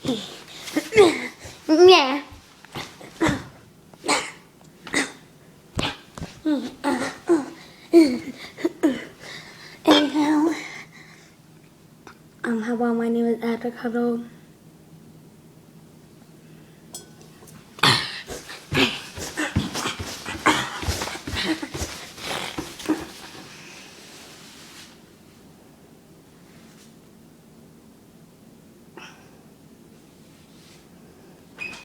Yeah. Anyhow, hello, my name is Adric. Hello.